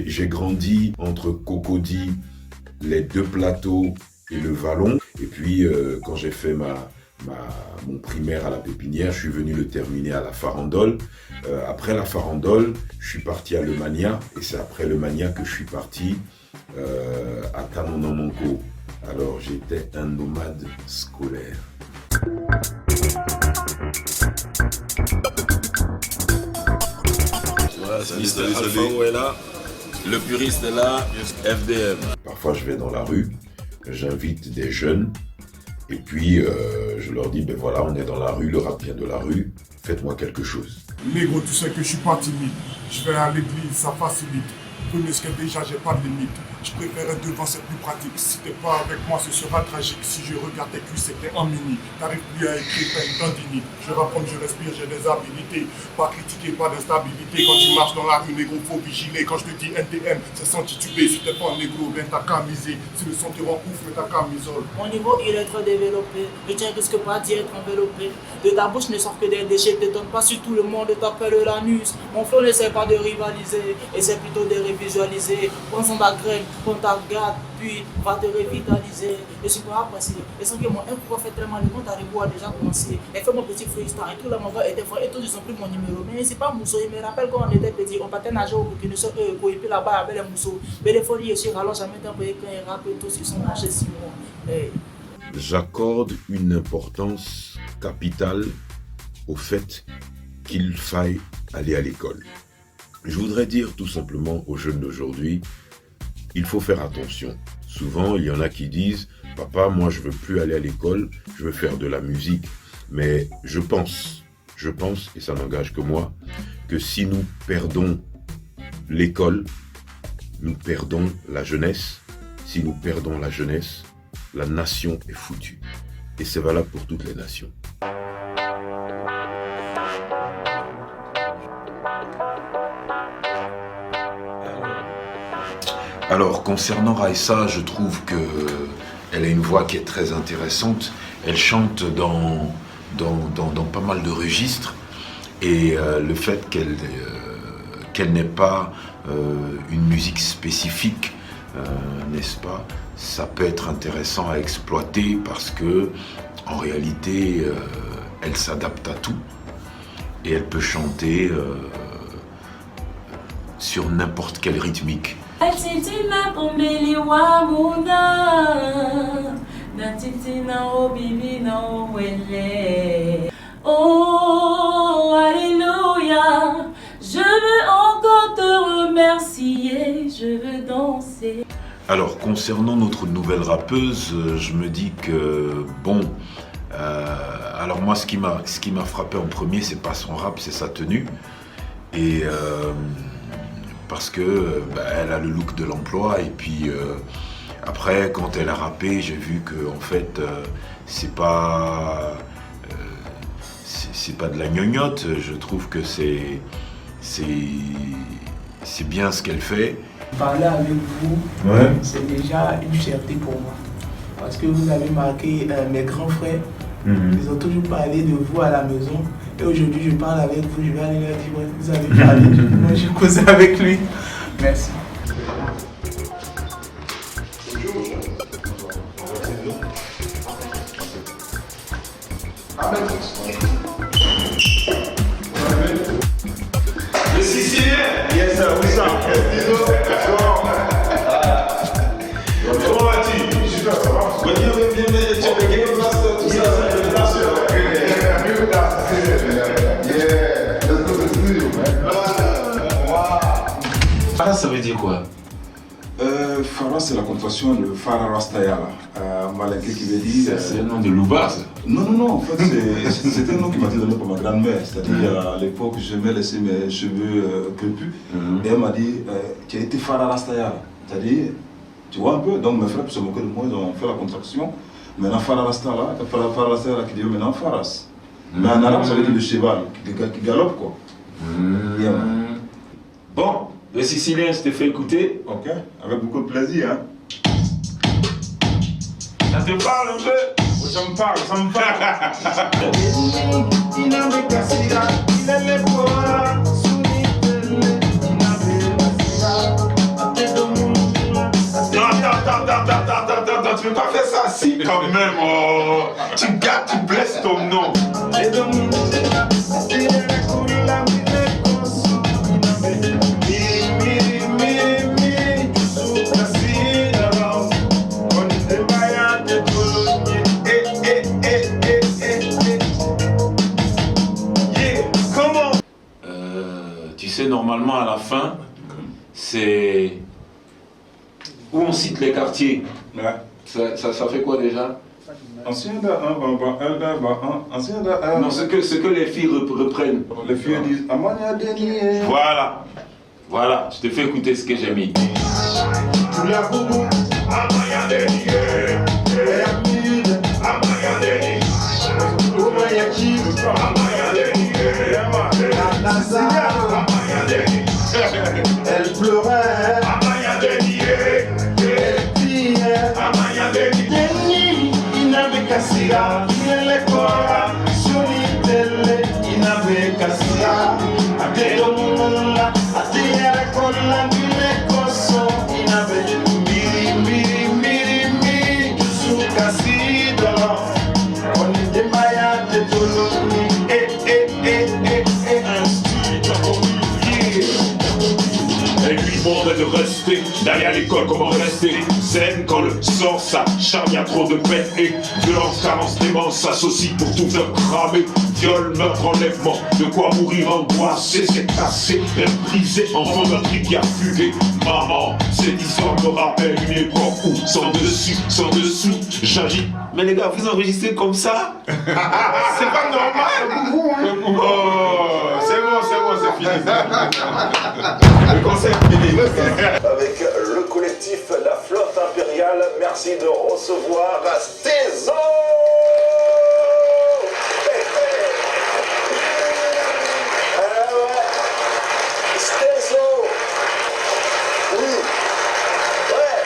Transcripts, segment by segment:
J'ai grandi entre Cocody, les deux plateaux et le Vallon. Et puis, quand j'ai fait mon primaire à la Pépinière, je suis venu le terminer à la Farandole. Après la Farandole, je suis parti à Le Mania. Et c'est après Le Mania que je suis parti à Tanonamonko. Alors, j'étais un nomade scolaire. Voilà, c'est Mr. Alpha est là, le puriste est là, FDM. Parfois je vais dans la rue, j'invite des jeunes et puis je leur dis, ben voilà, on est dans la rue, le rap vient de la rue, faites-moi quelque chose. Négro, tu sais que je suis pas timide, je vais à l'église, ça facilite. Premier ce que déjà j'ai pas de limite. Je préférais devant, c'est plus pratique. Si t'es pas avec moi, ce sera tragique. Si je regarde tes culs, c'était en mini. T'arrives plus à écrire, t'as une tendinite. Je raconte, je respire, j'ai des habilités. Pas critiquer, pas d'instabilité. Quand tu marches dans la rue, négro, faut vigiler. Quand je te dis NTM, c'est sans tituber. Si t'es pas un négro, ben t'as qu'à miser. Si le son te rend ouf, mais t'as qu'à misole. Mon niveau, il est trop développé. Je tiens risque pas d'y être enveloppé. De ta bouche ne sortent que des déchets. T'étonnes pas si tout le monde t'appelle l'anus. Mon flow n'essaie pas de rivaliser. Essaie plutôt de révisualiser. Prends son graine, prends ta garde, puis va te revitaliser. Je suis pas apprécié. Et sans que mon impro fait très mal, le compte à rebours a déjà commencé. Et fait mon petit freestyle. Et tout le monde était frais. Et tous ils ont pris mon numéro. Mais c'est pas Mousseau. Il me rappelle quand on était petit. On partait nager au Burkina Faso. Et puis là-bas, avec les Mousseaux. Mais les folies, je suis rallonge. Jamais t'employé quand ils rappellent tous. Ils sont nagés sur moi. J'accorde une importance capitale au fait qu'il faille aller à l'école. Je voudrais dire tout simplement aux jeunes d'aujourd'hui, il faut faire attention. Souvent, il y en a qui disent « Papa, moi je veux plus aller à l'école, je veux faire de la musique. » Mais je pense, et ça n'engage que moi, que si nous perdons l'école, nous perdons la jeunesse. Si nous perdons la jeunesse, la nation est foutue. Et c'est valable pour toutes les nations. Alors, concernant Raissa, je trouve qu'elle a une voix qui est très intéressante. Elle chante dans pas mal de registres. Et le fait qu'elle n'ait pas une musique spécifique, n'est-ce pas, ça peut être intéressant à exploiter parce que, en réalité, elle s'adapte à tout. Et elle peut chanter sur n'importe quelle rythmique. Oh, alléluia, je veux encore te remercier, je veux danser. Alors, concernant notre nouvelle rappeuse, je me dis que, bon, alors moi, ce qui m'a frappé en premier, c'est pas son rap, c'est sa tenue. Et parce que elle a le look de l'emploi et puis après quand elle a rappé j'ai vu que en fait c'est pas de la gnognotte. Je trouve que c'est bien ce qu'elle fait. Parler avec vous, ouais, c'est déjà une fierté pour moi parce que vous avez marqué mes grands frères. Ils ont toujours parlé de vous à la maison. Et aujourd'hui, je parle avec vous, je vais aller leur dire, ouais, vous avez parlé, moi j'ai causé avec lui. Merci. Le Sicilien, yes sir, oui ça. Comment vas-tu? Super, ça va. Yeah, let's go to the studio, man. Farah, ça veut dire quoi? Farah, c'est la contraction de Farah Rastaya, malgré qui veut dire. C'est un nom de Louba, ça? Non, en fait, c'est un nom qui m'a été donné par ma grand-mère. C'est-à-dire, à l'époque, j'aimais laisser mes cheveux crépus. Et elle m'a dit, tu as été Farah Rastaya. C'est-à-dire, tu vois un peu, donc mes frères se moquaient de moi, ils ont fait la contraction. Maintenant, Farah Rastaya, qui dit maintenant Faras. Mais en arabe, ça veut dire le cheval, qui galope, quoi. Yeah, man. Bon, le Sicilien, je t'ai fait écouter. Ok, avec beaucoup de plaisir, hein. Ça te parle un peu? Ça me parle. Non, tu peux pas faire ça si quand même. Oh. Tu gâtes, tu blesses ton nom. Tu sais, normalement à la fin, c'est où on cite les quartiers. Ouais. Ça fait quoi déjà? Ancien da 1, ancien da 1. Non, ce que les filles reprennent. Les filles disent Amania Deni. Voilà, je te fais écouter ce que j'ai mis. Elle pleurait, elle criait, Deni, il n'avait qu'à cela, il est quoi, solitaire, il n'avait qu'à cela, à des hommes, à des écoles, il n'avait miri, sous Cassido, on est des maillas de Toloni, Elle lui demandait de rester, d'aller à l'école, comment rester zen quand le sang s'acharne, y a trop de peine et violence, carence, démence s'associe pour tout faire cramer. Viol, meurtre, enlèvement, de quoi mourir angoissé, c'est cassé, même brisé, enfant meurtri qui a fugué. Maman, cette histoire me rappelle une époque où, sans dessus, sans dessous, j'agis. Mais les gars, vous enregistrez comme ça? C'est pas normal. Oh, c'est bon, c'est fini. Le concert fini. Avec le collectif La Flotte Impériale, merci de recevoir Stezo. Stezo. Oui. Ouais.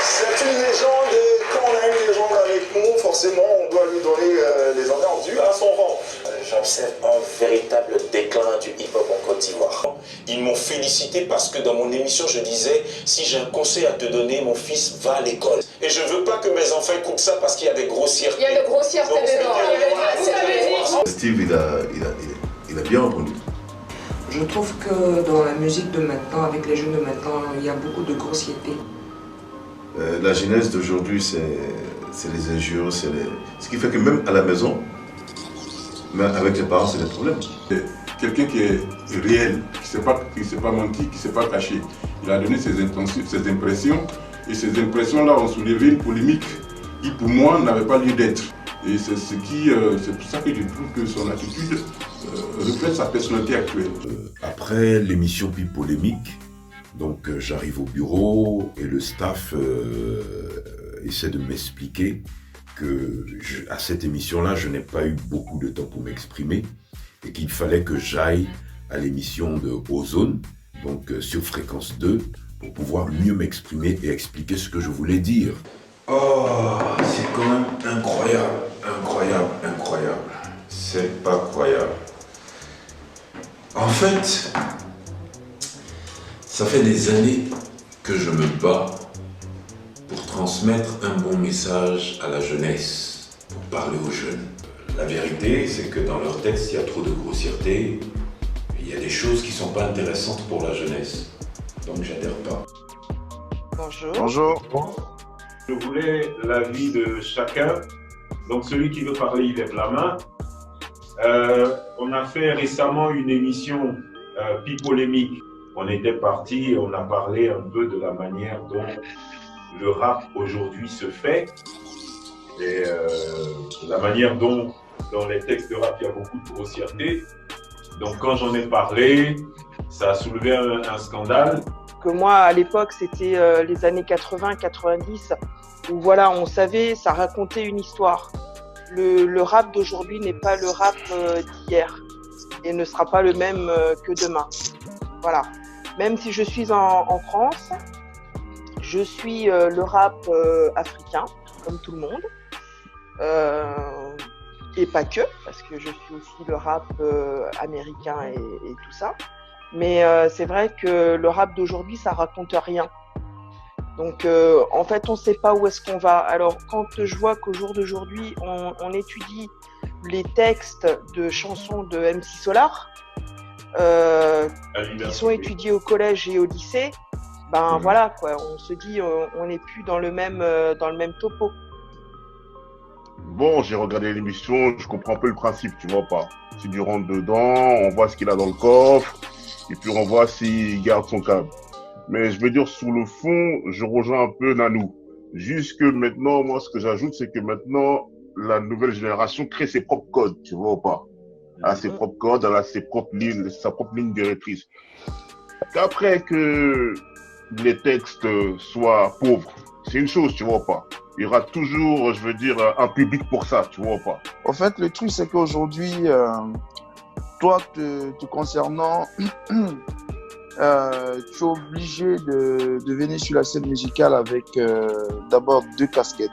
C'est une légende et quand on a une légende avec nous, forcément on doit lui donner les honneurs dus à son rang. J'observe un véritable déclin du hip-hop en Côte d'Ivoire. Ils m'ont félicité parce que dans mon émission, je disais, si j'ai un conseil à te donner, mon fils, va à l'école. Et je veux pas que mes enfants écoutent ça parce qu'il y a des grossièretés. Il y a des grossièretés dedans. Steve, il a bien entendu. Je trouve que dans la musique de maintenant, avec les jeunes de maintenant, il y a beaucoup de grossièreté. La jeunesse d'aujourd'hui, c'est les injures, ce qui fait que même à la maison, mais avec les parents, c'est des problèmes. Quelqu'un qui est réel, qui ne s'est pas menti, qui ne s'est pas caché. Il a donné ses intentions, ses impressions, et ces impressions-là ont soulevé une polémique qui, pour moi, n'avait pas lieu d'être. Et c'est pour ça que je trouve que son attitude reflète sa personnalité actuelle. Après l'émission puis polémique, donc j'arrive au bureau et le staff essaie de m'expliquer que à cette émission-là, je n'ai pas eu beaucoup de temps pour m'exprimer et qu'il fallait que j'aille à l'émission de Ozone, donc sur Fréquence 2, pour pouvoir mieux m'exprimer et expliquer ce que je voulais dire. Oh, c'est quand même incroyable. C'est pas croyable. En fait, ça fait des années que je me bats pour transmettre un bon message à la jeunesse, pour parler aux jeunes. La vérité, c'est que dans leurs textes, il y a trop de grossièreté, il y a des choses qui ne sont pas intéressantes pour la jeunesse. Donc j'adhère pas. Bonjour. Je voulais l'avis de chacun. Donc celui qui veut parler, il lève la main. On a fait récemment une émission Pipolémique. On était parti, on a parlé un peu de la manière dont le rap aujourd'hui se fait et la manière dont dans les textes de rap il y a beaucoup de grossièreté. Donc quand j'en ai parlé, ça a soulevé un scandale. Que moi à l'époque c'était les années 80-90 où voilà on savait, ça racontait une histoire. Le rap d'aujourd'hui n'est pas le rap d'hier et ne sera pas le même que demain. Voilà. Même si je suis en France, je suis le rap africain, comme tout le monde. Et pas que, parce que je suis aussi le rap américain et tout ça. Mais c'est vrai que le rap d'aujourd'hui, ça raconte rien. Donc en fait, on ne sait pas où est-ce qu'on va. Alors quand je vois qu'au jour d'aujourd'hui, on étudie les textes de chansons de MC Solar, qui sont étudiés au collège et au lycée, ben voilà quoi, on se dit on n'est plus dans le même topo. Bon, j'ai regardé l'émission, je comprends un peu le principe, tu vois pas. Si tu rentres dedans, on voit ce qu'il a dans le coffre, et puis on voit s'il garde son câble. Mais je veux dire, sous le fond, je rejoins un peu Nanou. Juste que maintenant, moi, ce que j'ajoute, c'est que maintenant, la nouvelle génération crée ses propres codes, tu vois ou pas. Elle a ses propres codes, elle a ses propres lignes, sa propre ligne directrice. Qu'après que les textes soient pauvres, c'est une chose, tu vois pas. Il y aura toujours, je veux dire, un public pour ça, tu vois pas. En fait, le truc, c'est qu'aujourd'hui, toi, te concernant, tu es obligé de venir sur la scène musicale avec d'abord 2 casquettes.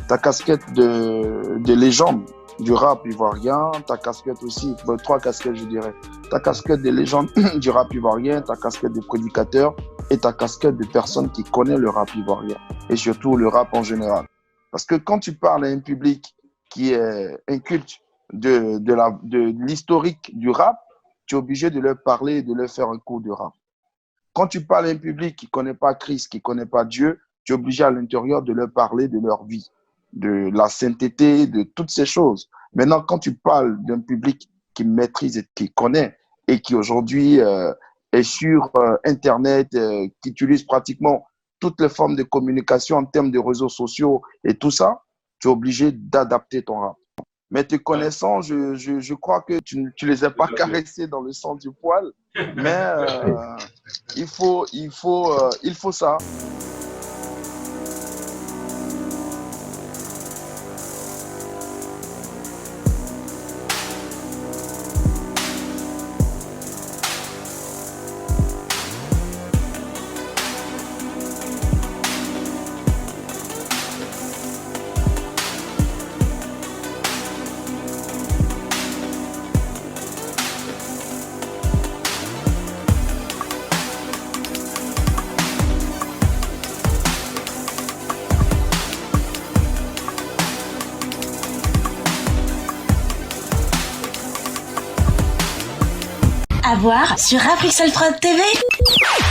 Ta casquette de légende du rap ivoirien, ta casquette aussi, 3 casquettes je dirais. Ta casquette de légende du rap ivoirien, ta casquette de prédicateur et ta casquette de personne qui connaît le rap ivoirien et surtout le rap en général. Parce que quand tu parles à un public qui est inculte de l'historique du rap, tu es obligé de leur parler et de leur faire un cours de rap. Quand tu parles à un public qui ne connaît pas Christ, qui ne connaît pas Dieu, tu es obligé à l'intérieur de leur parler de leur vie, de la sainteté, de toutes ces choses. Maintenant, quand tu parles d'un public qui maîtrise et qui connaît et qui aujourd'hui est sur Internet, qui utilise pratiquement toutes les formes de communication en termes de réseaux sociaux et tout ça, tu es obligé d'adapter ton rap. Mais te connaissant, je crois que tu ne les as pas caressés dans le sens du poil, mais il faut ça. À voir sur Afrique Soul Prod TV.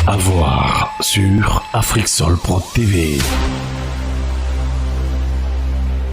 À voir sur Afrique Soul Prod TV.